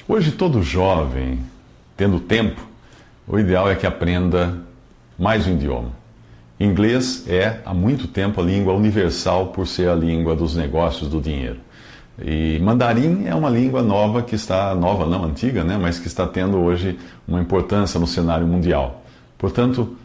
Hoje, todo jovem, tendo tempo, o ideal é que aprenda mais um idioma. Inglês é, há muito tempo, a língua universal por ser a língua dos negócios, do dinheiro. E mandarim é uma língua nova que está, nova não, antiga, né, mas que está tendo hoje uma importância no cenário mundial. Portanto,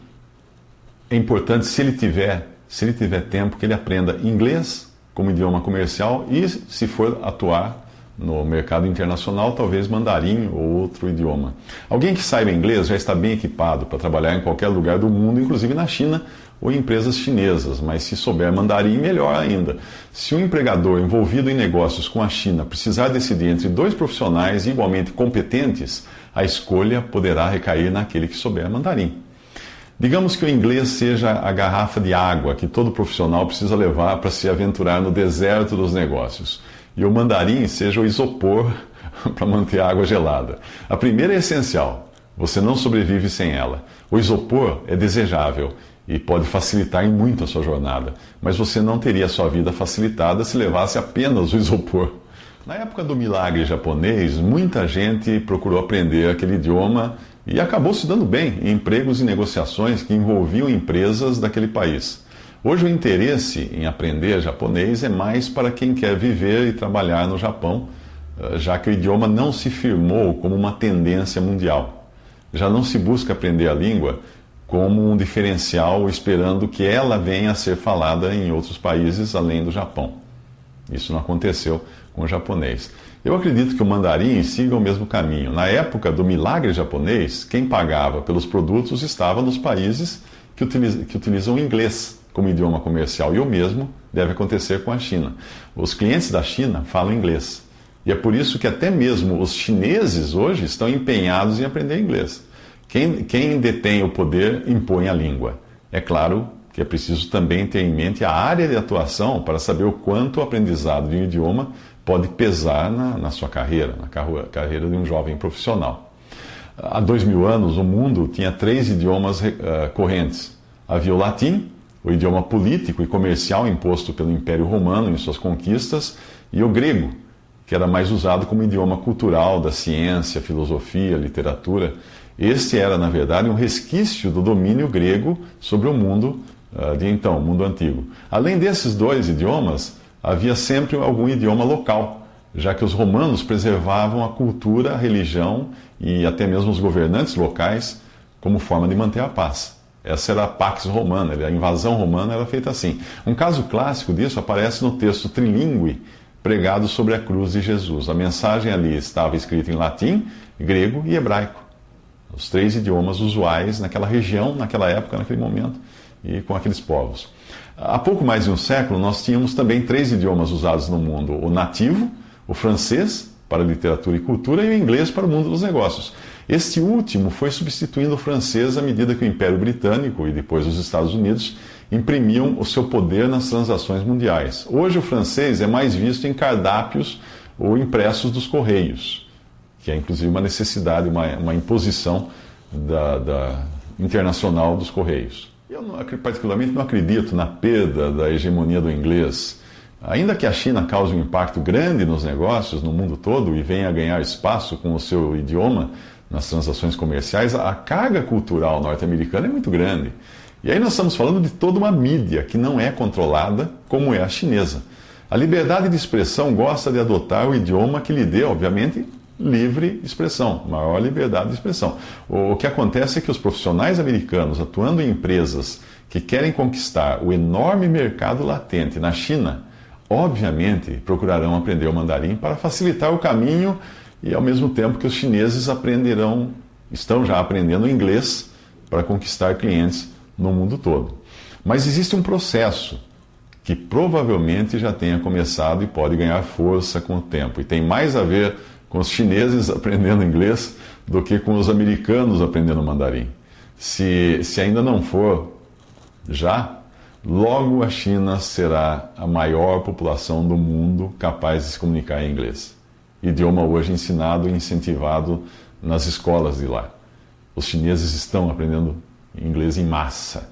é importante, se ele tiver tempo, que ele aprenda inglês como idioma comercial e, se for atuar no mercado internacional, talvez mandarim ou outro idioma. Alguém que saiba inglês já está bem equipado para trabalhar em qualquer lugar do mundo, inclusive na China ou em empresas chinesas, mas se souber mandarim, melhor ainda. Se um empregador envolvido em negócios com a China precisar decidir entre dois profissionais igualmente competentes, a escolha poderá recair naquele que souber mandarim. Digamos que o inglês seja a garrafa de água que todo profissional precisa levar para se aventurar no deserto dos negócios. E o mandarim seja o isopor para manter a água gelada. A primeira é essencial, você não sobrevive sem ela. O isopor é desejável e pode facilitar em muito a sua jornada, mas você não teria a sua vida facilitada se levasse apenas o isopor. Na época do milagre japonês, muita gente procurou aprender aquele idioma e acabou se dando bem em empregos e negociações que envolviam empresas daquele país. Hoje o interesse em aprender japonês é mais para quem quer viver e trabalhar no Japão, já que o idioma não se firmou como uma tendência mundial. Já não se busca aprender a língua como um diferencial, esperando que ela venha a ser falada em outros países além do Japão. Isso não aconteceu com o japonês. Eu acredito que o mandarim siga o mesmo caminho. Na época do milagre japonês, quem pagava pelos produtos estava nos países que utilizam o inglês como idioma comercial, e o mesmo deve acontecer com a China. Os clientes da China falam inglês, e é por isso que até mesmo os chineses hoje estão empenhados em aprender inglês. Quem detém o poder impõe a língua. É claro que é preciso também ter em mente a área de atuação para saber o quanto o aprendizado de um idioma pode pesar na sua carreira, na carreira de um jovem profissional. Há 2000 anos, o mundo tinha 3 idiomas correntes. Havia o latim, o idioma político e comercial imposto pelo Império Romano em suas conquistas, e o grego, que era mais usado como idioma cultural da ciência, filosofia, literatura. Este era, na verdade, um resquício do domínio grego sobre o mundo de então, o mundo antigo. Além desses 2 idiomas, havia sempre algum idioma local, já que os romanos preservavam a cultura, a religião e até mesmo os governantes locais como forma de manter a paz. Essa era a Pax Romana, a invasão romana era feita assim. Um caso clássico disso aparece no texto trilingüe pregado sobre a cruz de Jesus. A mensagem ali estava escrita em latim, grego e hebraico. Os 3 idiomas usuais naquela região, naquela época, naquele momento, e com aqueles povos. Há pouco mais de um século, nós tínhamos também 3 idiomas usados no mundo: o nativo, o francês, para literatura e cultura, e o inglês para o mundo dos negócios. Este último foi substituindo o francês à medida que o Império Britânico e depois os Estados Unidos imprimiam o seu poder nas transações mundiais. Hoje o francês é mais visto em cardápios ou impressos dos correios, que é inclusive uma necessidade, uma imposição internacional dos correios. Eu particularmente não acredito na perda da hegemonia do inglês. Ainda que a China cause um impacto grande nos negócios no mundo todo e venha a ganhar espaço com o seu idioma nas transações comerciais, a carga cultural norte-americana é muito grande. E aí nós estamos falando de toda uma mídia que não é controlada como é a chinesa. A liberdade de expressão gosta de adotar o idioma que lhe dê, obviamente, livre expressão, maior liberdade de expressão. O que acontece é que os profissionais americanos, atuando em empresas que querem conquistar o enorme mercado latente na China, obviamente procurarão aprender o mandarim para facilitar o caminho e ao mesmo tempo que os chineses estão já aprendendo inglês para conquistar clientes no mundo todo. Mas existe um processo que provavelmente já tenha começado e pode ganhar força com o tempo. E tem mais a ver com os chineses aprendendo inglês do que com os americanos aprendendo mandarim. Se ainda não for já, logo a China será a maior população do mundo capaz de se comunicar em inglês. Idioma hoje ensinado e incentivado nas escolas de lá. Os chineses estão aprendendo inglês em massa.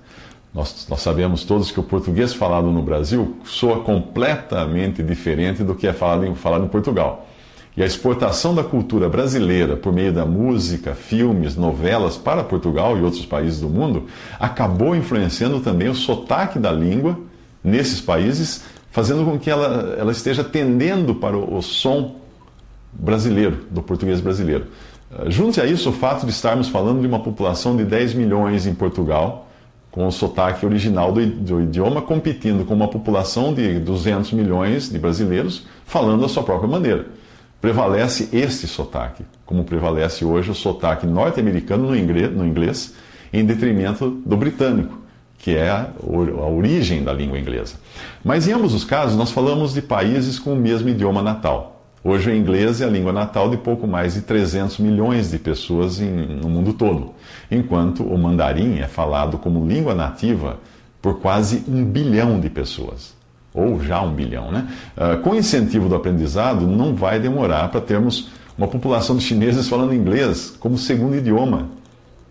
Nós sabemos todos que o português falado no Brasil soa completamente diferente do que é falado em Portugal. e a exportação da cultura brasileira por meio da música, filmes, novelas para Portugal e outros países do mundo acabou influenciando também o sotaque da língua nesses países, fazendo com que ela esteja tendendo para o som brasileiro, do português brasileiro. Junte a isso o fato de estarmos falando de uma população de 10 milhões em Portugal, com o sotaque original do idioma, competindo com uma população de 200 milhões de brasileiros falando a sua própria maneira. Prevalece este sotaque, como prevalece hoje o sotaque norte-americano no inglês, em detrimento do britânico, que é a origem da língua inglesa. Mas em ambos os casos, nós falamos de países com o mesmo idioma natal. Hoje o inglês é a língua natal de pouco mais de 300 milhões de pessoas no mundo todo, enquanto o mandarim é falado como língua nativa por quase 1 bilhão de pessoas. Ou já 1 bilhão, né? Com o incentivo do aprendizado, não vai demorar para termos uma população de chineses falando inglês como segundo idioma.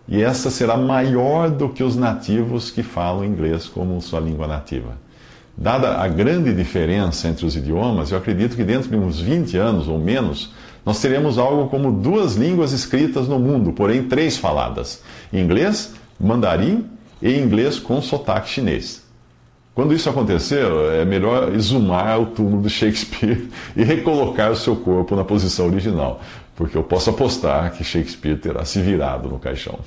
E essa será maior do que os nativos que falam inglês como sua língua nativa. Dada a grande diferença entre os idiomas, eu acredito que dentro de uns 20 anos ou menos, nós teremos algo como 2 línguas escritas no mundo, porém 3 faladas: inglês, mandarim e inglês com sotaque chinês. Quando isso acontecer, é melhor exumar o túmulo de Shakespeare e recolocar o seu corpo na posição original, porque eu posso apostar que Shakespeare terá se virado no caixão.